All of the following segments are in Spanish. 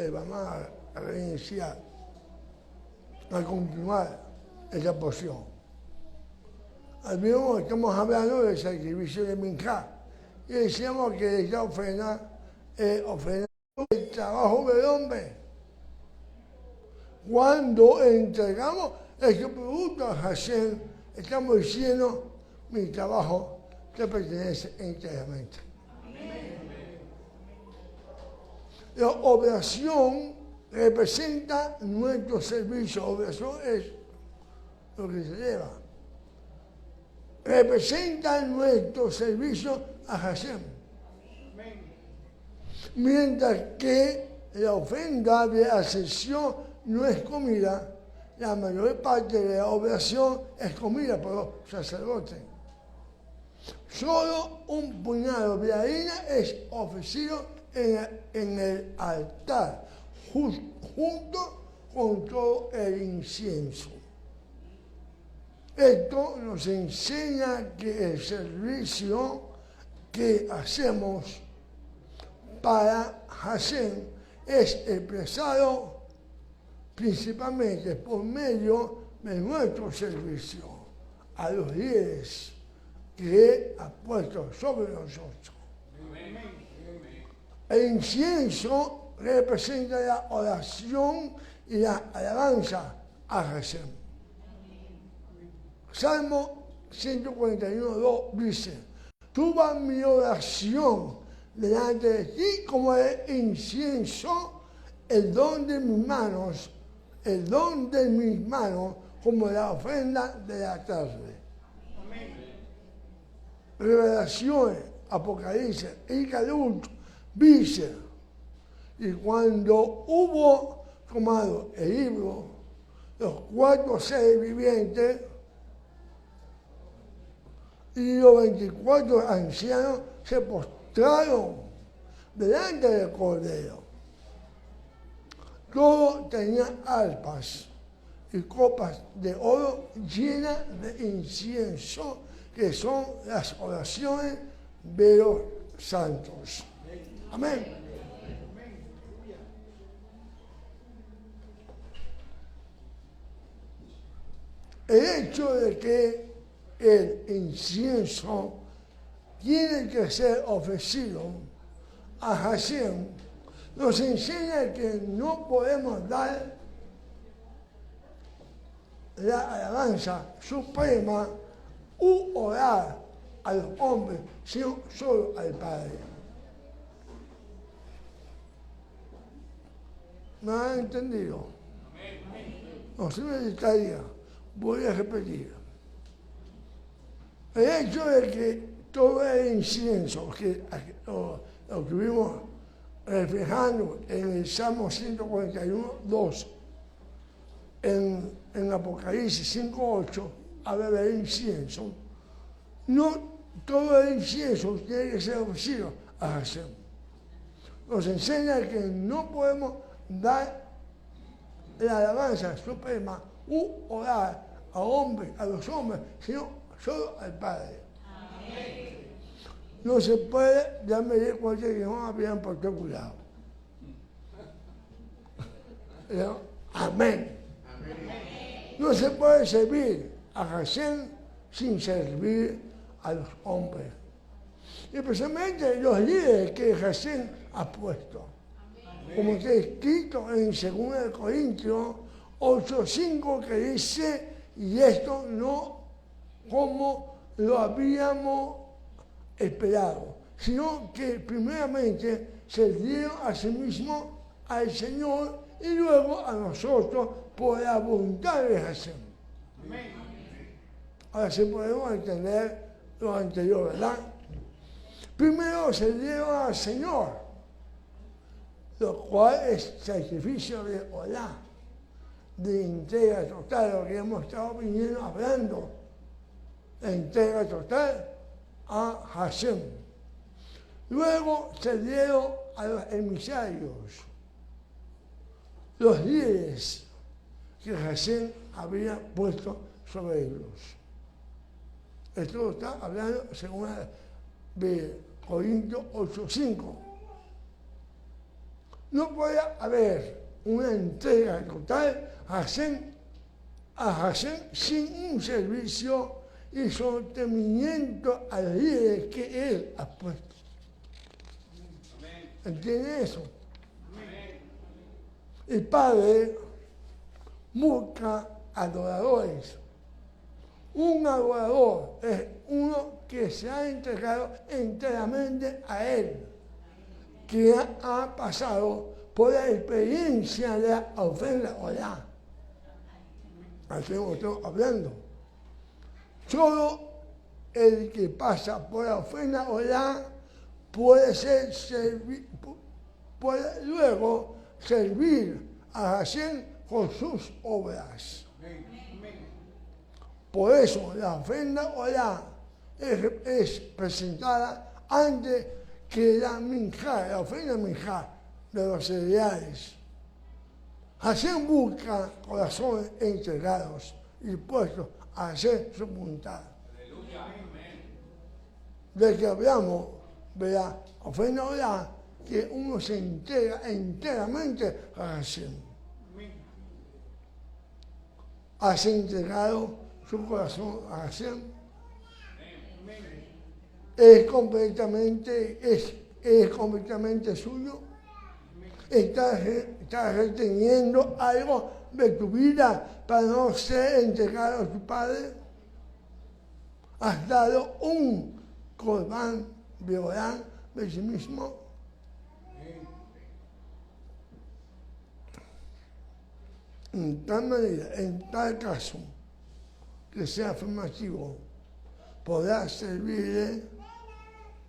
vamos a reiniciar, a continuar esa porción. Estamos hablando del sacrificio de Minjá y decíamos que esta ofrenda es ofrenda del trabajo del hombre. Cuando entregamos este producto a Hashem, estamos diciendo, mi trabajo te pertenece enteramente. La oración representa nuestro servicio. Oración es lo que se lleva. Representa nuestro servicio a Hashem. Mientras que la ofrenda de ascensión no es comida, la mayor parte de la oración es comida por los sacerdotes. Solo un puñado de harina es ofrecido en el altar, junto con todo el incienso. Esto nos enseña que el servicio que hacemos para Hashem es expresado principalmente por medio de nuestro servicio a los líderes que ha puesto sobre nosotros. El incienso representa la oración y la alabanza a Hashem. Salmo 141:2 dice, tuva mi oración delante de ti como el incienso, el don de mis manos como la ofrenda de la tarde. Revelaciones, Apocalipsis, Icalud, dice, y cuando hubo tomado el libro, los 4 seres vivientes y los 24 ancianos se postraron delante del Cordero. Todos tenían arpas y copas de oro llenas de incienso, que son las oraciones de los santos. Amén. El hecho de que el incienso tiene que ser ofrecido a Hashem nos enseña que no podemos dar la alabanza suprema u orar a los hombres, sino solo al Padre. ¿Me han entendido? No se me distraiga, voy a repetir. El hecho de que todo el incienso que lo tuvimos reflejando en el Salmo 141:2, en Apocalipsis 5:8, habla del incienso. No todo el incienso tiene que ser ofrecido a Hashem. Nos enseña que no podemos dar la alabanza suprema u orar a los hombres, sino solo al Padre. Amén. No se puede, ya me di cuenta que no habían por todo cuidado. Amén. No se puede servir a Hashem sin servir a los hombres. Y especialmente los líderes que Hashem ha puesto. Amén. Como está escrito en 2 Corintios 8:5, que dice, y esto no como lo habíamos esperado, sino que primeramente se dieron a sí mismo al Señor y luego a nosotros por la voluntad de Hashem. Amén. Ahora sí podemos entender lo anterior, ¿verdad? Primero se dieron al Señor, lo cual es sacrificio de Olá, de entrega total, lo que hemos estado viniendo hablando, la entrega total a Hashem. Luego se dieron a los emisarios, los líderes que Hashem había puesto sobre ellos. Esto está hablando según de Corintios 8:5. No puede haber una entrega total a Hashem sin un servicio y sostenimiento al líder que Él ha puesto. ¿Entiende eso? El Padre busca adoradores. Un adorador es uno que se ha entregado enteramente a Él, que ha pasado por la experiencia de la ofrenda orá. Así estoy hablando. Solo el que pasa por la ofrenda orá puede luego servir a Hashem con sus obras. Por eso la ofrenda orá es presentada antes que la ofrenda minjá de los cereales. Hashem busca corazones entregados y puestos a hacer su voluntad. De que hablamos de la ofrenda orá, que uno se entrega enteramente a Hashem. ¿Has entregado su corazón a Hashem? ¿Es completamente suyo? ¿Estás reteniendo algo de tu vida para no ser entregado a tu Padre? ¿Has dado un corbán violán de sí mismo? En tal manera, en tal caso, que sea afirmativo, podrás servirle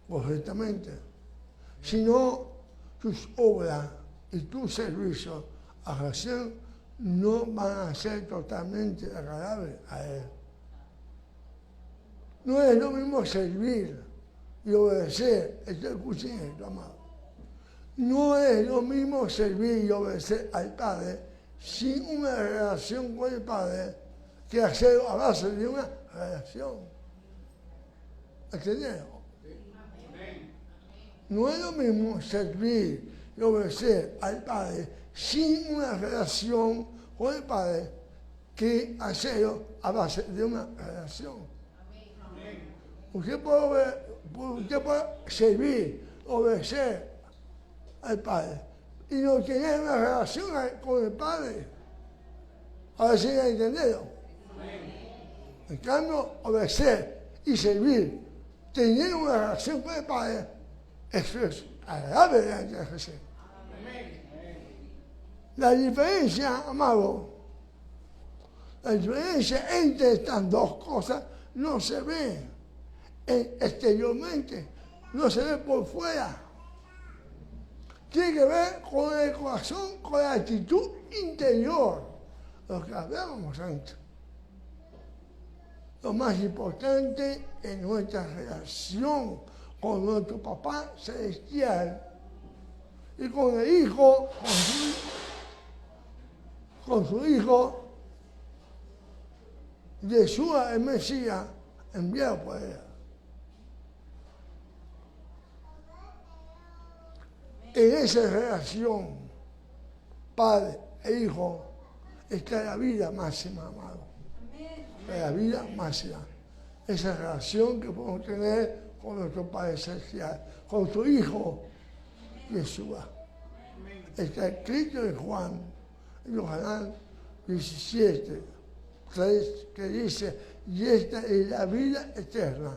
correctamente. Si no, tus obras y tu servicio a Hashem no van a ser totalmente agradables a Él. No es lo mismo servir y obedecer, escuchen esto, amado. No es lo mismo servir y obedecer al Padre sin una relación con el Padre que hacerlo a base de una relación. ¿Entendieron? No es lo mismo servir y obedecer al Padre sin una relación con el Padre que hacerlo a base de una relación. Usted puede servir, obedecer al Padre y no tener una relación con el Padre. Ahora sí me han entendido. En cambio, obedecer y servir, tener una relación con el Padre, eso es agradable delante de Jesús. La diferencia, amado, la diferencia entre estas dos cosas no se ve exteriormente, no se ve por fuera. Tiene que ver con el corazón, con la actitud interior, lo que hablábamos antes. Lo más importante es nuestra relación con nuestro Papá Celestial y con el Hijo, con su Hijo, Yeshua el Mesías, enviado por Él. En esa relación, Padre e Hijo, está la vida máxima, amado. La vida máxima. Esa relación que podemos tener con nuestro Padre Celestial, con su Hijo, Yeshua. Está escrito en Juan 17, 3, que dice, y esta es la vida eterna,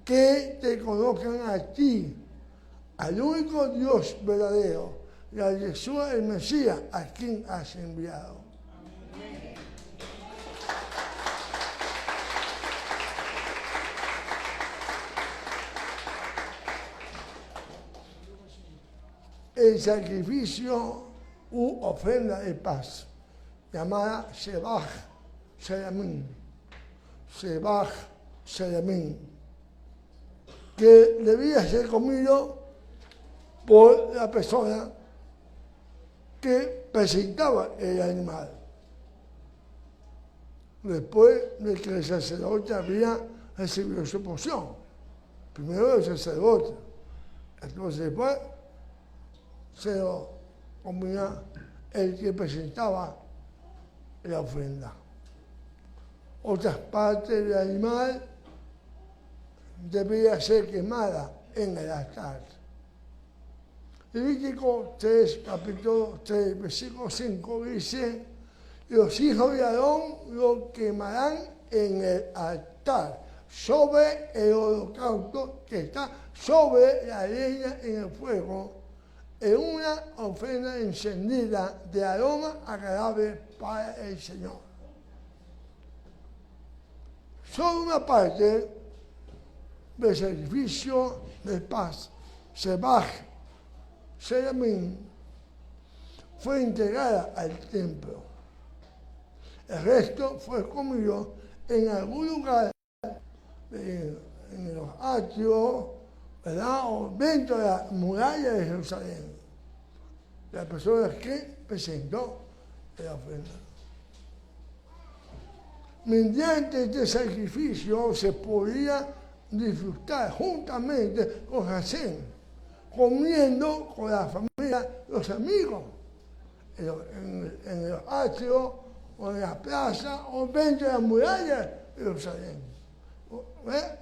que te conozcan a ti, al único Dios verdadero, y a Yeshua el Mesías, a quien has enviado. El sacrificio u ofrenda de paz, llamada Shebach Shayamim, que debía ser comido por la persona que presentaba el animal, después de que el sacerdote había recibido su porción. Primero el sacerdote, entonces después se lo comía el que presentaba la ofrenda. Otras partes del animal debía ser quemada en el altar. Levítico 3, capítulo 3, versículo 5 dice: los hijos de Aarón lo quemarán en el altar, sobre el holocausto que está sobre la leña en el fuego, en una ofrenda encendida de aroma agradable para el Señor. Solo una parte del sacrificio de paz, Sebaj, Selamín, fue entregada al templo. El resto fue comido en algún lugar, en los atrios, ¿verdad?, o dentro de la muralla de Jerusalén. La persona que presentó la ofrenda. Mediante este sacrificio se podía disfrutar juntamente con Jasén, comiendo con la familia, los amigos, en los atrios, o en la plaza, o dentro de la muralla de Jerusalén.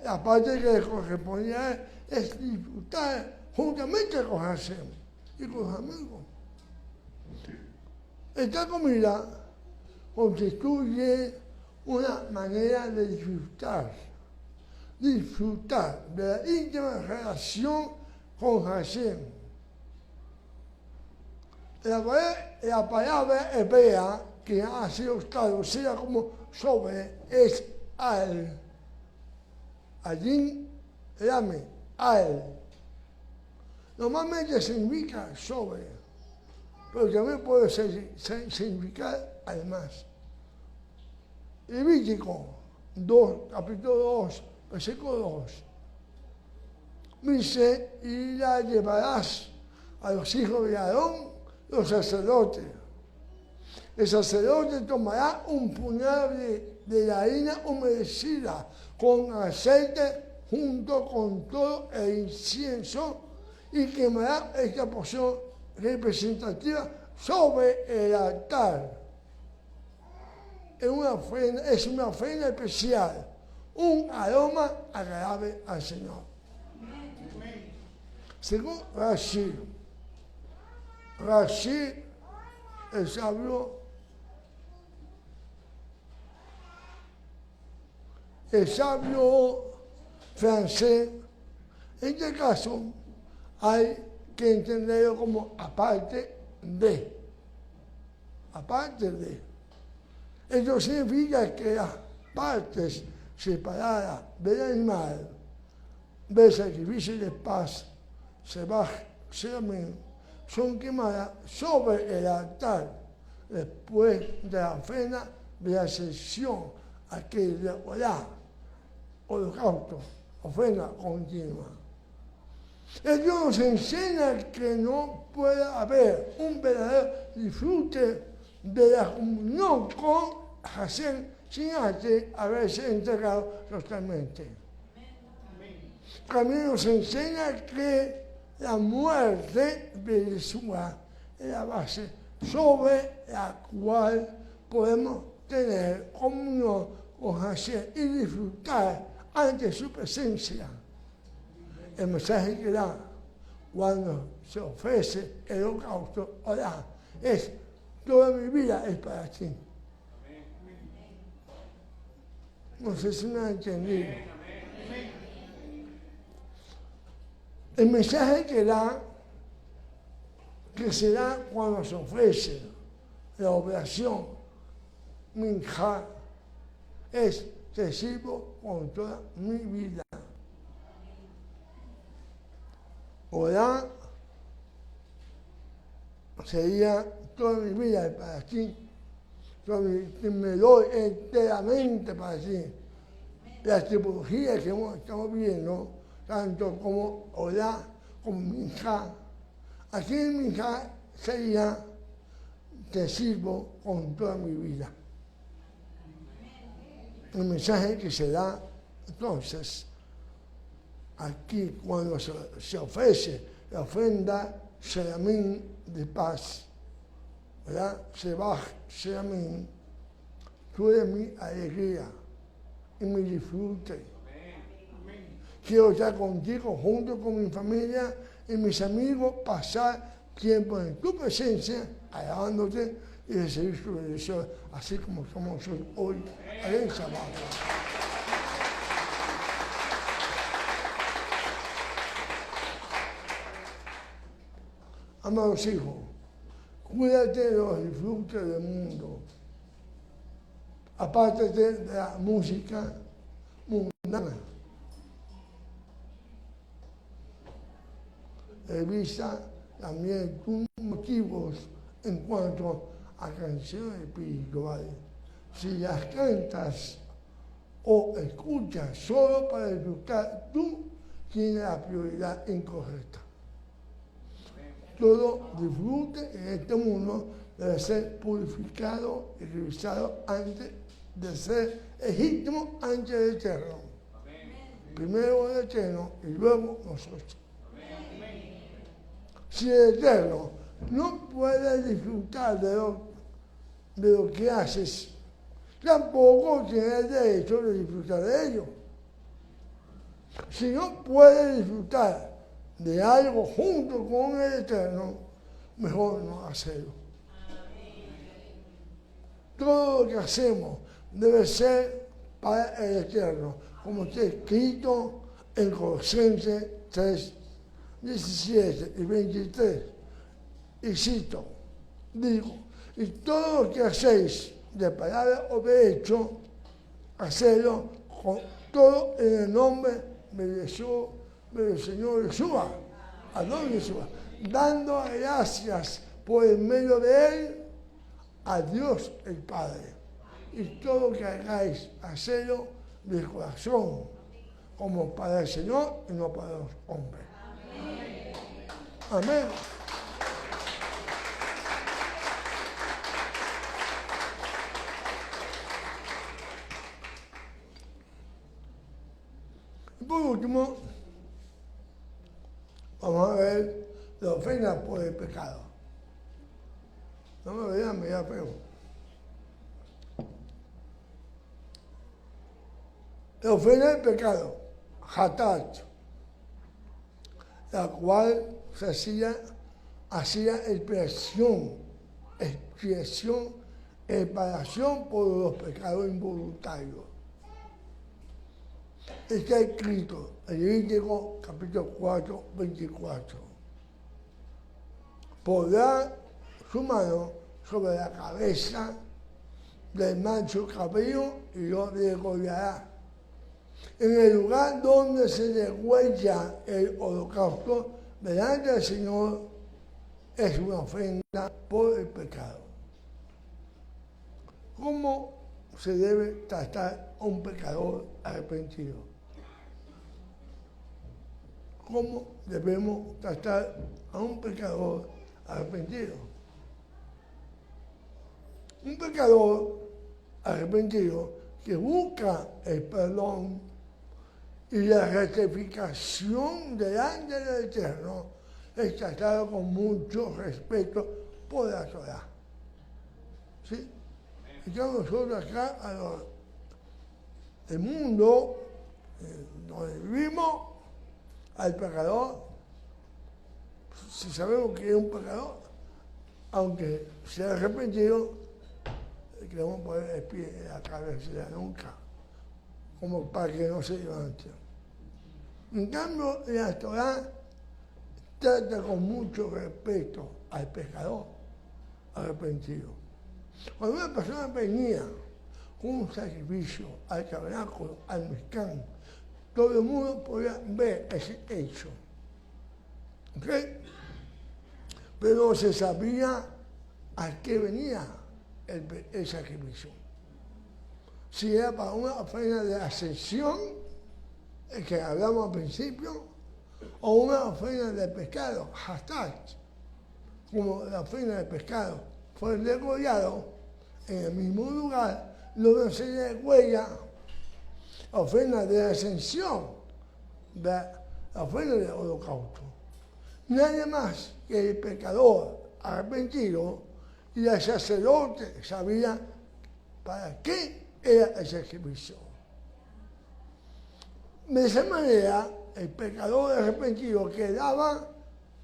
La parte que le correspondía es disfrutar juntamente con Hashem y con los amigos. Esta comida constituye una manera de disfrutar de la íntima relación con Hashem. La palabra hebrea que ha sido traducida como sobre es al. Allí, llame al. Normalmente significa sobre, pero también puede significar además. Levítico 2, capítulo 2, versículo 2. Dice: y la llevarás a los hijos de Aarón, los sacerdotes. El sacerdote tomará un puñado de la harina humedecida con aceite junto con todo el incienso y quemará esta porción representativa sobre el altar. Es una ofrenda especial, un aroma agradable al Señor. Según Rashi, el sabio francés, en este caso hay que entenderlo como aparte de. Esto significa que las partes separadas del animal, del sacrificio de paz, son quemadas sobre el altar después de la ofrenda de la sesión, aquel de orar, holocausto, ofrenda continua. Dios nos enseña que no puede haber un verdadero disfrute de la comunión con Hashem sin antes haberse entregado totalmente. También nos enseña que la muerte de Yeshua es la base sobre la cual podemos tener comunión con Hashem y disfrutar ante su presencia. El mensaje que da cuando se ofrece el holocausto, es: toda mi vida es para ti. No sé si me han entendido. El mensaje que da, que se da cuando se ofrece la oblación minjá, es: te sirvo con toda mi vida. Orar sería: toda mi vida es para ti, me doy enteramente para ti. La tipología que estamos viendo, tanto como orar como minjá. Aquí en minjá sería: te sirvo con toda mi vida. El mensaje que se da entonces aquí cuando se ofrece la ofrenda Sheamim de paz, ¿verdad? Shebach Sheamim, tú eres mi alegría y mi disfrute. Quiero estar contigo junto con mi familia y mis amigos, pasar tiempo en tu presencia, alabándote y recibir su bendición, así como somos hoy en el sábado. Amados hijos, cuídate de los disfrutes del mundo. Apártate de la música mundana. Revisa también tus motivos en cuanto a canciones espirituales. Si las cantas o escuchas solo para disfrutar, tú tienes la prioridad incorrecta. Todo disfrute en este mundo debe ser purificado y revisado antes de ser legítimo ante el Eterno. Primero el Eterno y luego nosotros. Si el Eterno no puede disfrutar de lo que haces, tampoco tiene el derecho de disfrutar de ello. Si no puede disfrutar de algo junto con el Eterno, mejor no hacerlo. Todo lo que hacemos debe ser para el Eterno, como está escrito en Colosenses 3, 17 y 23. Y cito, digo, y todo lo que hacéis de palabra o de hecho, hacedlo con todo en el nombre de Jesús, del Señor Yeshua, Adón Yeshua, dando gracias por el medio de Él a Dios el Padre. Y todo lo que hagáis, hacedlo de corazón, como para el Señor y no para los hombres. Amén. Y por último, vamos a ver la ofensa por el pecado. No me vean, me da feo. La ofensa del pecado, hatat, la cual se hacía expiación, reparación por los pecados involuntarios. Está escrito en Levítico capítulo 4, 24. Pondrá su mano sobre la cabeza del macho cabello y lo degollará. En el lugar donde se degüella el holocausto delante del Señor es una ofrenda por el pecado. ¿Cómo se debe tratar a un pecador arrepentido? ¿Cómo debemos tratar a un pecador arrepentido? Un pecador arrepentido que busca el perdón y la rectificación delante del Eterno es tratado con mucho respeto por la Torah. ¿Sí? Estamos nosotros acá, el mundo donde vivimos, al pecador, si sabemos que es un pecador, aunque sea arrepentido, queremos poner el pie en la cabeza de la nuca, como para que no se levante. En cambio, la Torah trata con mucho respeto al pecador arrepentido. Cuando una persona venía con un sacrificio al tabernáculo, al mezcán, todo el mundo podía ver ese hecho. ¿Ok? Pero se sabía a qué venía el sacrificio. Si era para una ofrenda de ascensión, el que hablamos al principio, o una ofrenda de pescado, hashtag, como la ofrenda de pescado fue degollado en el mismo lugar, donde se degüella ofrenda de ascensión, la ofrenda del holocausto. Nadie más que el pecador arrepentido y el sacerdote sabía para qué era el sacrificio. De esa manera, el pecador arrepentido quedaba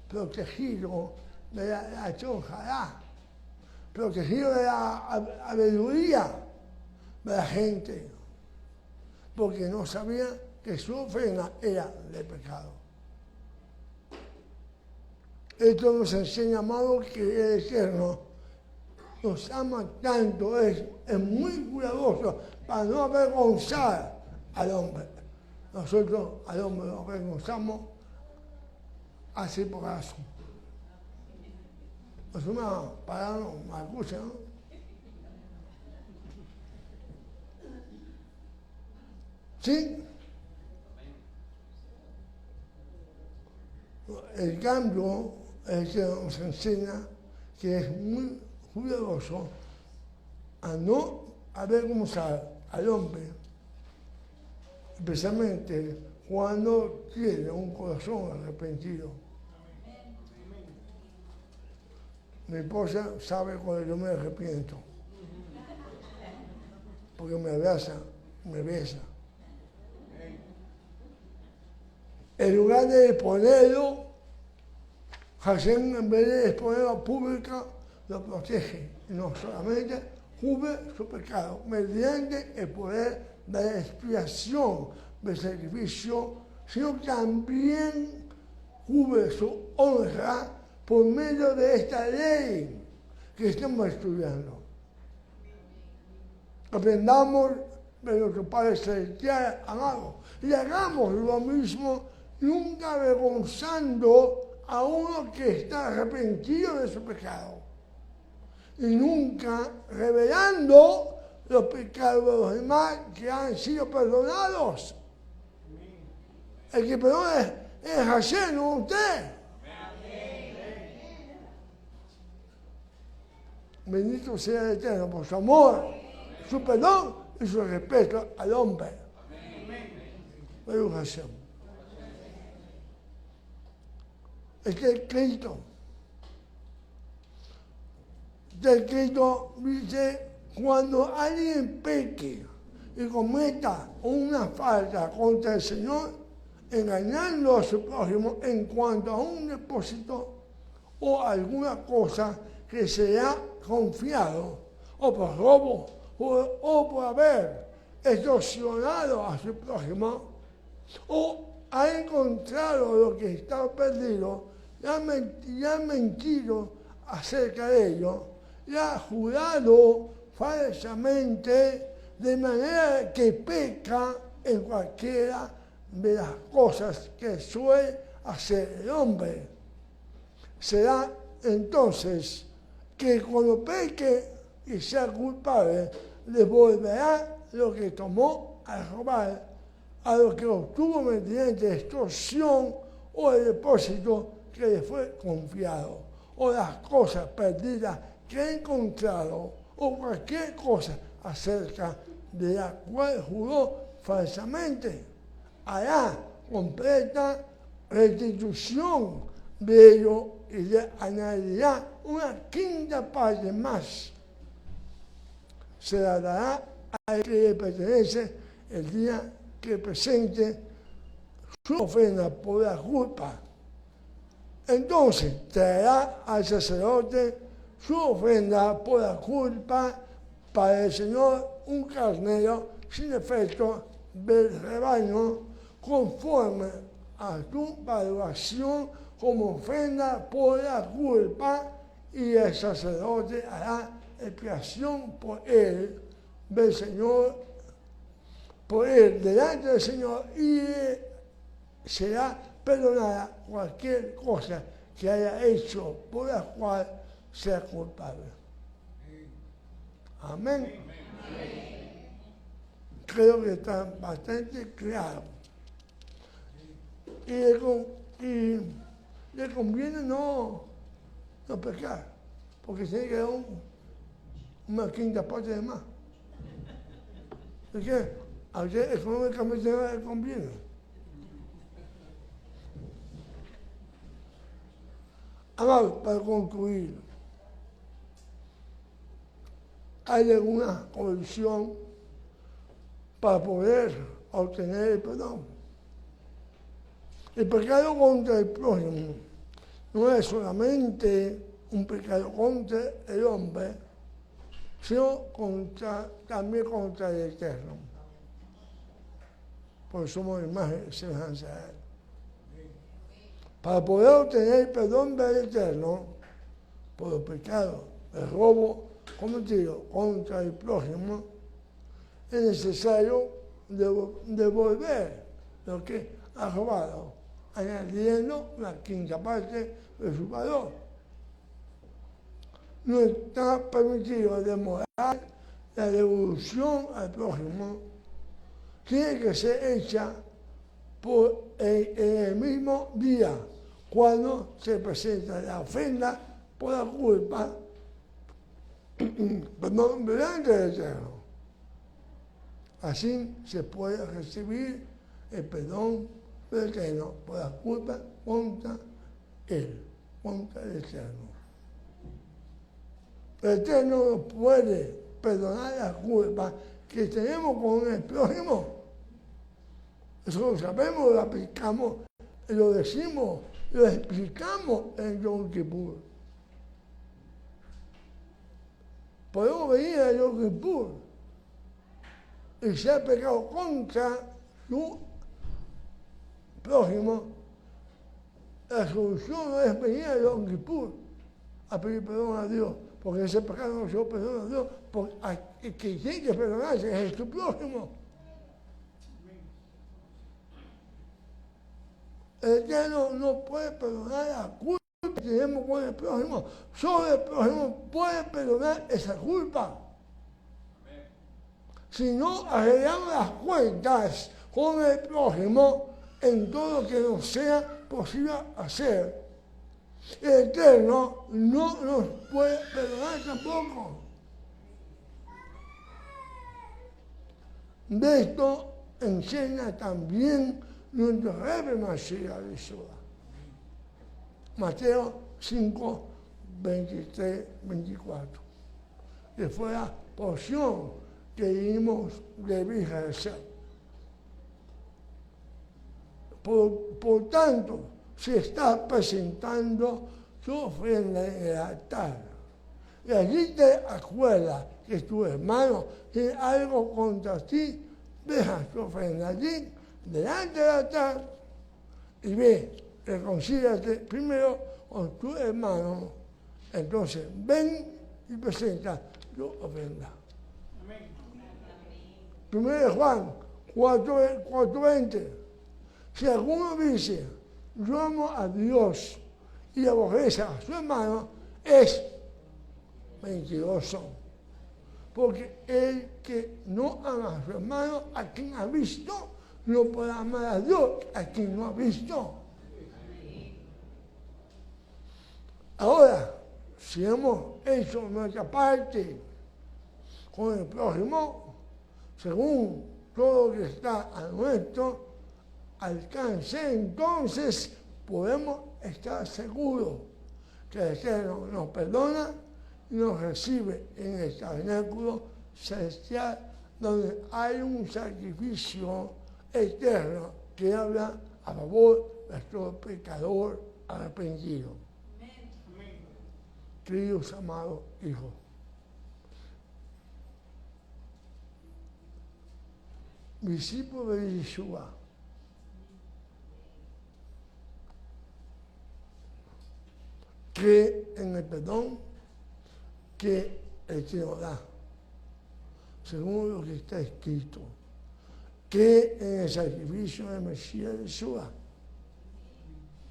protegido de la chonjada, protegido de la habladuría de la gente, porque no sabía que su ofrenda era de pecado. Esto nos enseña, amados, que el Eterno nos ama tanto, es muy cuidadoso para no avergonzar al hombre. Nosotros al hombre lo avergonzamos así por caso. Es una palabra, una excusa, ¿no? Sí. El cambio es que nos enseña que es muy cuidadoso a no avergonzar al hombre, especialmente cuando tiene un corazón arrepentido. Mi esposa sabe cuando yo me arrepiento, porque me abraza, me besa. En lugar de exponerlo, Hashem, en vez de exponerlo pública, lo protege. Y no solamente cubre su pecado mediante el poder de la expiación del sacrificio, sino también cubre su honra por medio de esta ley que estamos estudiando. Aprendamos de nuestro Padre Celestial amado y hagamos lo mismo, nunca avergonzando a uno que está arrepentido de su pecado y nunca revelando los pecados de los demás que han sido perdonados. El que perdona es Hashem, no usted. Bendito sea el Eterno por su amor, su perdón y su respeto al hombre. Pero Hashem. Este Cristo dice, cuando alguien peque y cometa una falta contra el Señor, engañando a su prójimo en cuanto a un depósito o alguna cosa que se le ha confiado, o por robo, o por haber extorsionado a su prójimo, o ha encontrado lo que está perdido, y ha mentido acerca de ello, y ha jurado falsamente, de manera que peca en cualquiera de las cosas que suele hacer el hombre. Será entonces que cuando peque y sea culpable, devolverá lo que tomó al robar, a lo que obtuvo mediante extorsión o el depósito que le fue confiado, o las cosas perdidas que ha encontrado, o cualquier cosa acerca de la cual juró falsamente. Hará completa restitución de ello y le añadirá una quinta parte más. Se la dará al que le pertenece el día que presente su ofrenda por la culpa. Entonces traerá al sacerdote su ofrenda por la culpa para el Señor, un carnero sin defecto del rebaño, conforme a tu valuación como ofrenda por la culpa, y el sacerdote hará expiación por él del Señor, por él delante del Señor, y será perdonada cualquier cosa que haya hecho por la cual sea culpable. Amén. Creo que está bastante claro. Y le conviene no pecar, porque tiene que dar una quinta parte de más. ¿Por qué? A usted económicamente no le conviene. Amados, para concluir, hay alguna condición para poder obtener el perdón. El pecado contra el prójimo no es solamente un pecado contra el hombre, sino también contra el Eterno. Porque somos imagen y semejanza a Él. Para poder obtener el perdón del Eterno por los pecados, el robo cometido contra el prójimo, es necesario devolver lo que ha robado, añadiendo la quinta parte de su valor. No está permitido demorar la devolución al prójimo, tiene que ser hecha en el mismo día, cuando se presenta la ofrenda por la culpa, perdón, delante del Eterno. Así se puede recibir el perdón del Eterno por la culpa contra Él, contra el Eterno. El Eterno no puede perdonar la culpa que tenemos con el prójimo. Eso lo sabemos, lo aplicamos, lo decimos, lo explicamos en Yom Kippur. Podemos venir a Yom Kippur y si ha pecado contra su prójimo, la solución no es venir a Yom Kippur a pedir perdón a Dios, porque ese pecado no se lo perdona a Dios, porque el que tiene que perdonarse es tu prójimo. El Eterno no puede perdonar la culpa que tenemos con el prójimo. Solo el prójimo puede perdonar esa culpa. Si no arreglamos las cuentas con el prójimo en todo lo que nos sea posible hacer, el Eterno no nos puede perdonar tampoco. De esto enseña también nuestro Rebbe Mashiach Yeshua. Mateo 5, 23, 24. Que fue la porción que dimos de Virgen. Por tanto, se está presentando su ofrenda en el altar. Y allí te acuerdas que tu hermano tiene algo contra ti, deja tu ofrenda allí, delante del altar, y ve, reconcíliate primero con tu hermano. Entonces, ven y presenta tu ofrenda. Primero de Juan 4:20. Si alguno dice, yo amo a Dios y aborrece a su hermano, es mentiroso. Porque el que no ama a su hermano, a quien ha visto, no puede amar a Dios, a quien no ha visto. Ahora, si hemos hecho nuestra parte con el prójimo, según todo lo que está a nuestro alcance, entonces podemos estar seguros que el Eterno nos perdona y nos recibe en el tabernáculo celestial, donde hay un sacrificio eterno que habla a favor de todo pecador arrepentido. Queridos amados hijos, discípulos de Yeshua, cree en el perdón que el Señor da, según lo que está escrito. Cree en el sacrificio del Mesías Yeshua.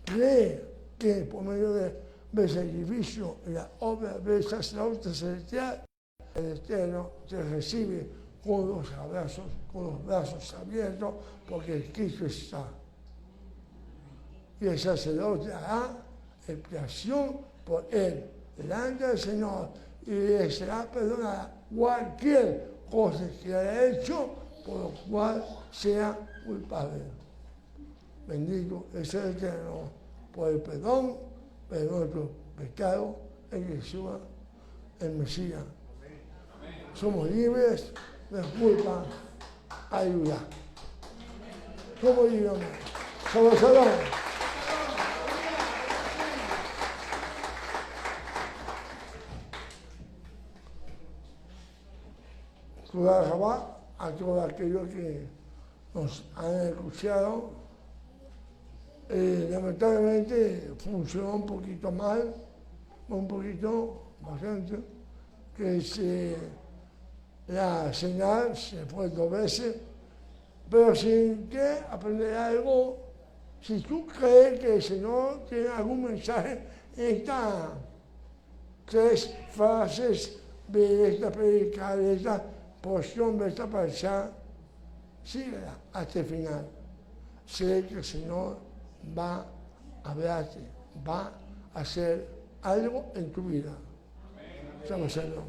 Cree que por medio del sacrificio y la obra del sacerdote celestial, el Eterno te recibe con los brazos abiertos, porque el Cristo está. Y el sacerdote hará expiación por él delante del Señor y le será perdonada cualquier cosa que haya hecho por lo cual sea culpable. Bendito es el Eterno por el perdón de nuestros pecado en Jesús, el Mesías. Somos libres de culpa, ayuda. ¿Cómo digamos? Shabbat Shalom. Toda a todos aquellos que nos han escuchado. Lamentablemente funcionó un poquito mal, bastante, que la señal se fue 2 veces, pero sin que aprender algo, si tú crees que el Señor tiene algún mensaje en estas 3 frases de esta predica, de esta porción, de esta parasha, síguela hasta el final. Sé que el Señor va a hablarte, va a hacer algo en tu vida. Shabbat Shalom.